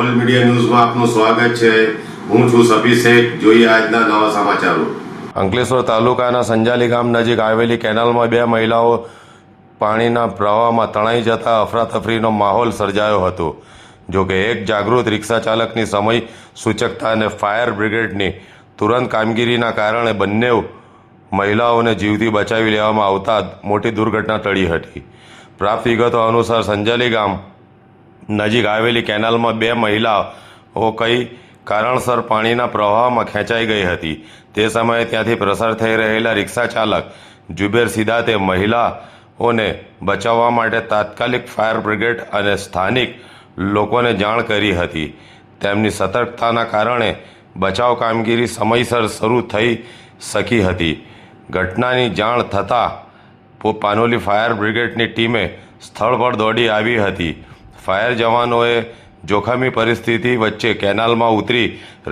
All media ન્યૂઝમાં આપનું સ્વાગત છે। હું છું સભી શેખ। જોઈએ આજના નવા સમાચારો। અંકલેશ્વર તાલુકાના સંજાલી ગામ નજીક આવેલી કેનાલમાં બે મહિલાઓ પાણીના પ્રવાહમાં તણાઈ જતા અફરાતફરીનો માહોલ સર્જાયો હતો। જોકે એક જાગૃત રિક્ષા ચાલકની સમય સૂચકતા અને ફાયર બ્રિગેડની તુરંત કામગીરીના કારણે બંને મહિલાઓને જીવથી બચાવી લેવામાં આવતા મોટી દુર્ઘટના ટળી હતી। પ્રાપ્ત વિગતો અનુસાર સંજાલી ગામ નજીક આવેલી કેનાલમાં બે મહિલાઓ કઈ કારણસર પાણીના પ્રવાહમાં ખેંચાઈ ગઈ હતી। તે સમયે ત્યાંથી પસાર થઈ રહેલા રિક્ષા ચાલક જુબેર સિદાતે મહિલાઓને બચાવવા માટે તાત્કાલિક ફાયર બ્રિગેડ અને સ્થાનિક લોકોને જાણ કરી હતી। તેમની સતર્કતાના કારણે બચાવ કામગીરી સમયસર શરૂ થઈ શકી હતી। ઘટનાની જાણ થતાં પાનોલી ફાયર બ્રિગેડની ટીમે સ્થળ પર દોડી આવી હતી। ફાયર જવાનોએ જોખમી પરિસ્થિતિ વચ્ચે કેનાલમાં ઉતરી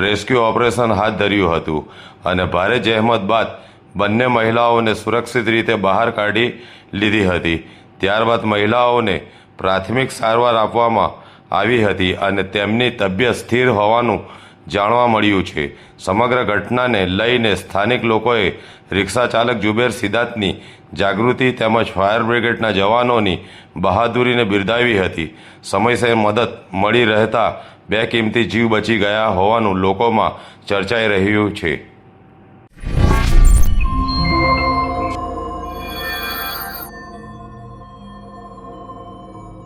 રેસ્ક્યુ ઓપરેશન હાથ ધર્યું હતું અને ભારે જહેમત બાદ બંને મહિલાઓને સુરક્ષિત રીતે બહાર કાઢી લીધી હતી। ત્યારબાદ મહિલાઓને પ્રાથમિક સારવાર આપવામાં આવી હતી અને તેમની તબિયત સ્થિર હોવાનું જાણવા મળ્યું છે। સમગ્ર ઘટનાને લઈને સ્થાનિક લોકોએ રિક્ષા ચાલક જુબેર સિદાતની જાગૃતિ તેમજ ફાયર બ્રિગેડના જવાનોની બહાદુરીને બિરદાવી હતી। સમયસર મદદ મળી રહેતા બે કિંમતી જીવ બચી ગયા હોવાનું લોકોમાં ચર્ચાઈ રહ્યું છે।